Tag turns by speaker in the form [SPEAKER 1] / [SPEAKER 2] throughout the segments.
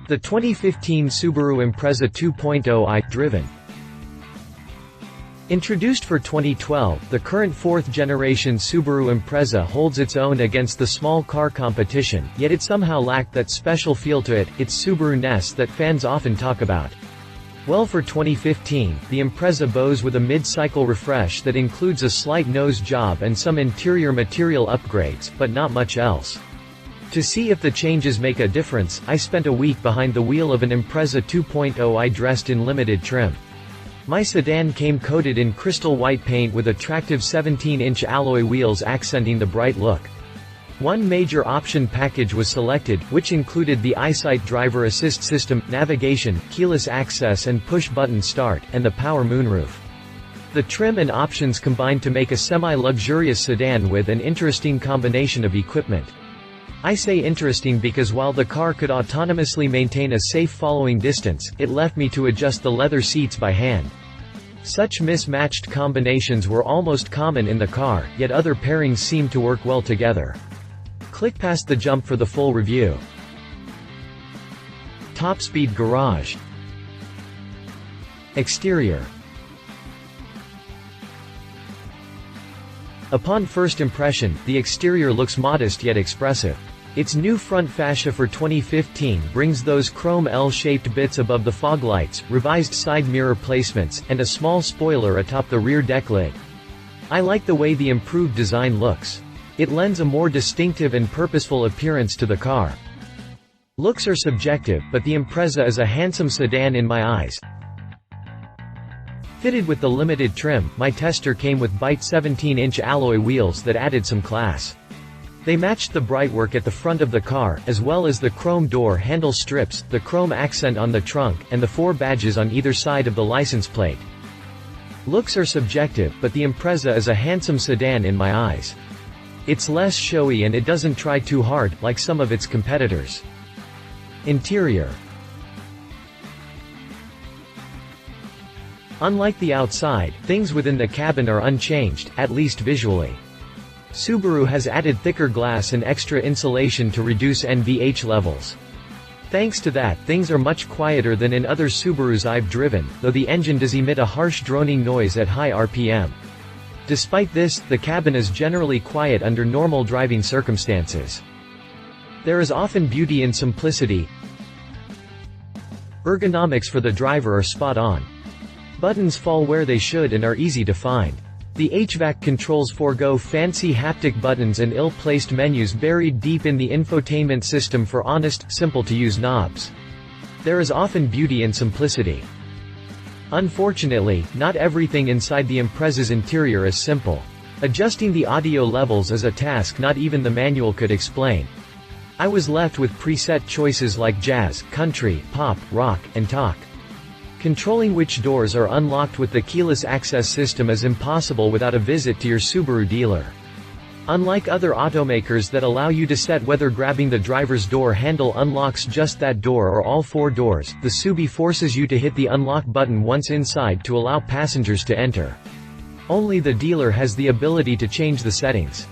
[SPEAKER 1] The 2015 Subaru Impreza 2.0i, driven. Introduced for 2012, the current fourth-generation Subaru Impreza holds its own against the small car competition, yet it somehow lacked that special feel to it, its Subaru-ness that fans often talk about. Well, for 2015, the Impreza bows with a mid-cycle refresh that includes a slight nose job and some interior material upgrades, but not much else. To see if the changes make a difference, I spent a week behind the wheel of an Impreza 2.0i dressed in limited trim. My sedan came coated in crystal white paint with attractive 17-inch alloy wheels accenting the bright look. One major option package was selected, which included the EyeSight Driver-Assist System, navigation, keyless access and push-button start, and the power moonroof. The trim and options combined to make a semi-luxurious sedan with an interesting combination of equipment. I say interesting because while the car could autonomously maintain a safe following distance, it left me to adjust the leather seats by hand. Such mismatched combinations were almost common in the car, yet other pairings seemed to work well together. Click past the jump for the full review. TopSpeed garage. Exterior. Upon first impression, the exterior looks modest yet expressive. Its new front fascia for 2015 brings those chrome L-shaped bits above the fog lights, revised side mirror placements, and a small spoiler atop the rear deck lid. I like the way the improved design looks. It lends a more distinctive and purposeful appearance to the car. Looks are subjective, but the Impreza is a handsome sedan in my eyes. Fitted with the limited trim, my tester came with bite 17-inch alloy wheels that added some class. They matched the brightwork at the front of the car, as well as the chrome door handle strips, the chrome accent on the trunk, and the 4 badges on either side of the license plate. Looks are subjective, but the Impreza is a handsome sedan in my eyes. It's less showy and it doesn't try too hard, like some of its competitors. Interior. Unlike the outside, things within the cabin are unchanged, at least visually. Subaru has added thicker glass and extra insulation to reduce NVH levels. Thanks to that, things are much quieter than in other Subarus I've driven, though the engine does emit a harsh droning noise at high RPM. Despite this, the cabin is generally quiet under normal driving circumstances. There is often beauty in simplicity. Ergonomics for the driver are spot on. Buttons fall where they should and are easy to find. The HVAC controls forego fancy haptic buttons and ill-placed menus buried deep in the infotainment system for honest, simple-to-use knobs. There is often beauty in simplicity. Unfortunately, not everything inside the Impreza's interior is simple. Adjusting the audio levels is a task not even the manual could explain. I was left with preset choices like jazz, country, pop, rock, and talk. Controlling which doors are unlocked with the keyless access system is impossible without a visit to your Subaru dealer. Unlike other automakers that allow you to set whether grabbing the driver's door handle unlocks just that door or all 4 doors, the Subi forces you to hit the unlock button once inside to allow passengers to enter. Only the dealer has the ability to change the settings.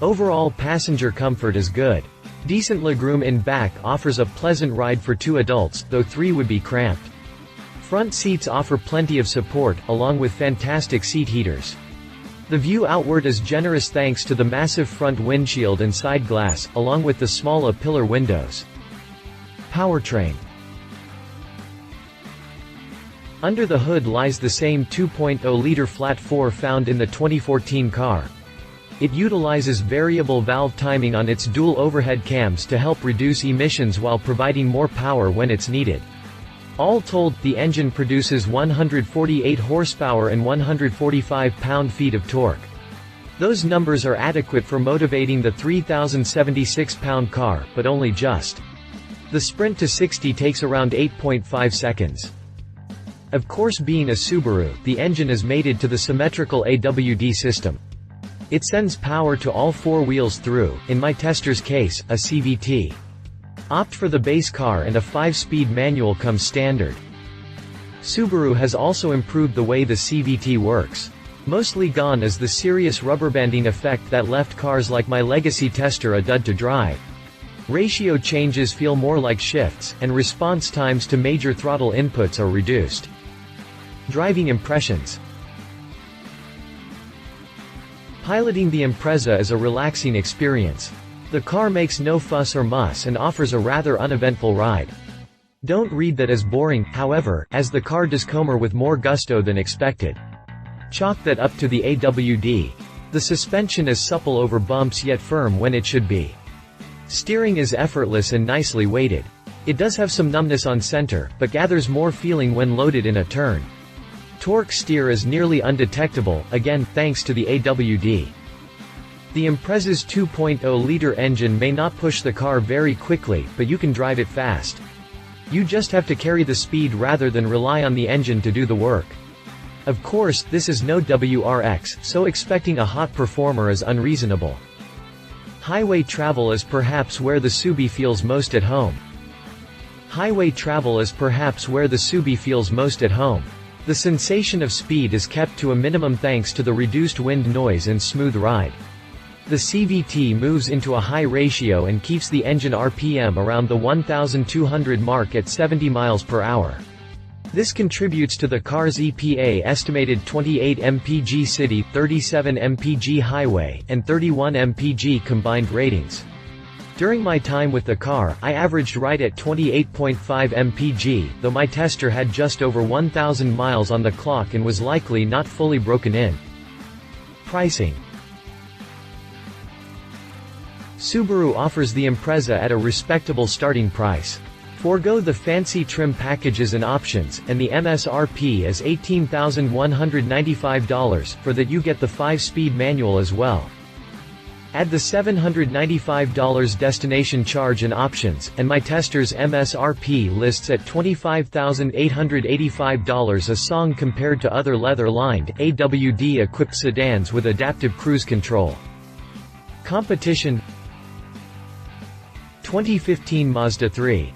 [SPEAKER 1] Overall passenger comfort is good. Decent legroom in back offers a pleasant ride for 2 adults, though 3 would be cramped. Front seats offer plenty of support, along with fantastic seat heaters. The view outward is generous thanks to the massive front windshield and side glass, along with the small A-pillar windows. Powertrain. Under the hood lies the same 2.0-liter flat-4 found in the 2014 car. It utilizes variable valve timing on its dual overhead cams to help reduce emissions while providing more power when it's needed. All told, the engine produces 148 horsepower and 145 pound-feet of torque. Those numbers are adequate for motivating the 3,076-pound car, but only just. The sprint to 60 takes around 8.5 seconds. Of course, being a Subaru, the engine is mated to the symmetrical AWD system. It sends power to all 4 wheels through, in my tester's case, a CVT. Opt for the base car and a 5-speed manual comes standard. Subaru has also improved the way the CVT works. Mostly gone is the serious rubber banding effect that left cars like my legacy tester a dud to drive. Ratio changes feel more like shifts, and response times to major throttle inputs are reduced. Driving impressions. Piloting the Impreza is a relaxing experience. The car makes no fuss or muss and offers a rather uneventful ride. Don't read that as boring, however, as the car does comer with more gusto than expected. Chalk that up to the AWD. The suspension is supple over bumps yet firm when it should be. Steering is effortless and nicely weighted. It does have some numbness on center, but gathers more feeling when loaded in a turn. Torque steer is nearly undetectable, again, thanks to the AWD. The Impreza's 2.0-liter engine may not push the car very quickly, but you can drive it fast. You just have to carry the speed rather than rely on the engine to do the work. Of course, this is no WRX, so expecting a hot performer is unreasonable. Highway travel is perhaps where the Subi feels most at home. Highway travel is perhaps where the Subi feels most at home. The sensation of speed is kept to a minimum thanks to the reduced wind noise and smooth ride. The CVT moves into a high ratio and keeps the engine RPM around the 1,200 mark at 70 miles per hour. This contributes to the car's EPA estimated 28 mpg city, 37 mpg highway, and 31 mpg combined ratings. During my time with the car, I averaged right at 28.5 mpg, though my tester had just over 1,000 miles on the clock and was likely not fully broken in. Pricing. Subaru offers the Impreza at a respectable starting price. Forgo the fancy trim packages and options, and the MSRP is $18,195, for that you get the 5-speed manual as well. Add the $795 destination charge and options, and my tester's MSRP lists at $25,885 a song compared to other leather-lined, AWD-equipped sedans with adaptive cruise control. Competition. 2015 Mazda 3.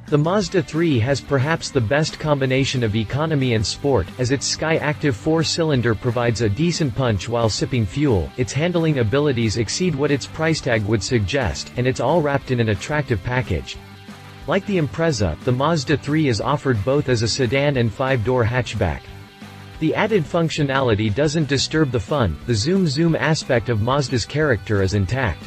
[SPEAKER 1] The Mazda 3 has perhaps the best combination of economy and sport, as its Sky-Active 4-cylinder provides a decent punch while sipping fuel, its handling abilities exceed what its price tag would suggest, and it's all wrapped in an attractive package. Like the Impreza, the Mazda 3 is offered both as a sedan and 5-door hatchback. The added functionality doesn't disturb the fun, the zoom aspect of Mazda's character is intact.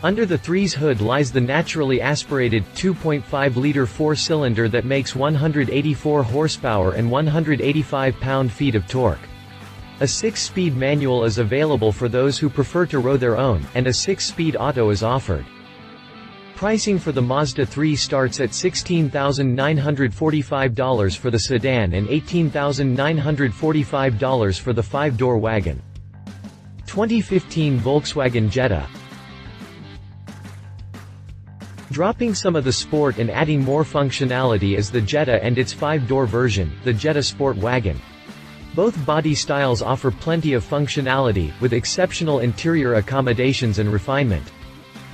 [SPEAKER 1] Under the 3's hood lies the naturally aspirated, 2.5-liter 4-cylinder that makes 184 horsepower and 185 pound-feet of torque. A 6-speed manual is available for those who prefer to row their own, and a 6-speed auto is offered. Pricing for the Mazda 3 starts at $16,945 for the sedan and $18,945 for the 5-door wagon. 2015 Volkswagen Jetta. Dropping some of the sport and adding more functionality is the Jetta and its 5-door version, the Jetta Sport Wagon. Both body styles offer plenty of functionality, with exceptional interior accommodations and refinement.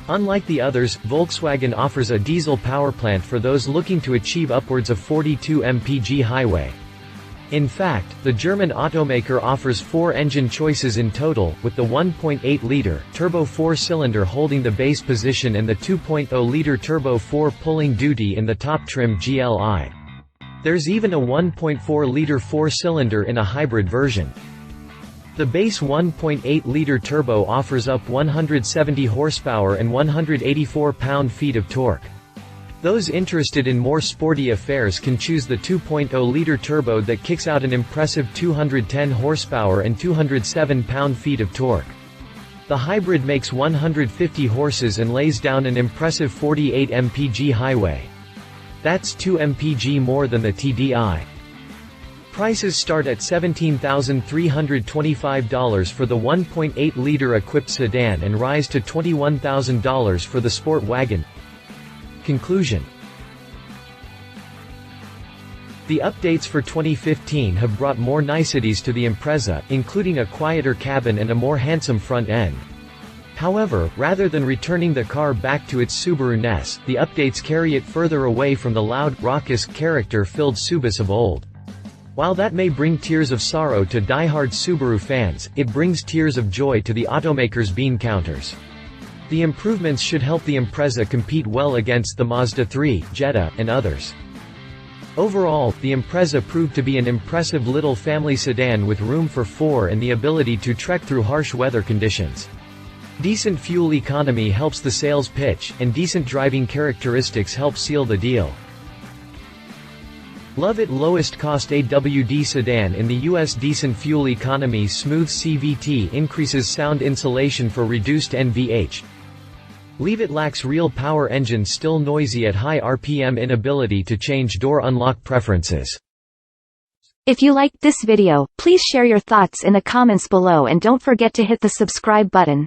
[SPEAKER 1] Unlike the others, Volkswagen offers a diesel powerplant for those looking to achieve upwards of 42 mpg highway. In fact, the German automaker offers 4 engine choices in total, with the 1.8-liter turbo 4-cylinder holding the base position and the 2.0-liter turbo 4 pulling duty in the top trim GLI. There's even a 1.4-liter 4-cylinder in a hybrid version. The base 1.8-liter turbo offers up 170 horsepower and 184 pound-feet of torque. Those interested in more sporty affairs can choose the 2.0-liter turbo that kicks out an impressive 210 horsepower and 207 pound-feet of torque. The hybrid makes 150 horses and lays down an impressive 48 mpg highway. That's 2 mpg more than the TDI. Prices start at $17,325 for the 1.8-liter equipped sedan and rise to $21,000 for the sport wagon. Conclusion. The updates for 2015 have brought more niceties to the Impreza, including a quieter cabin and a more handsome front end. However, rather than returning the car back to its Subaru-ness, the updates carry it further away from the loud, raucous, character-filled Subus of old. While that may bring tears of sorrow to die-hard Subaru fans, it brings tears of joy to the automaker's bean counters. The improvements should help the Impreza compete well against the Mazda 3, Jetta, and others. Overall, the Impreza proved to be an impressive little family sedan with room for four and the ability to trek through harsh weather conditions. Decent fuel economy helps the sales pitch, and decent driving characteristics help seal the deal. Love it. Lowest cost AWD sedan in the US. Decent fuel economy. Smooth CVT increases sound insulation for reduced NVH. Leave it. Lacks real power. Engine still noisy at high RPM. Inability to change door unlock preferences.
[SPEAKER 2] If you liked this video, please share your thoughts in the comments below and don't forget to hit the subscribe button.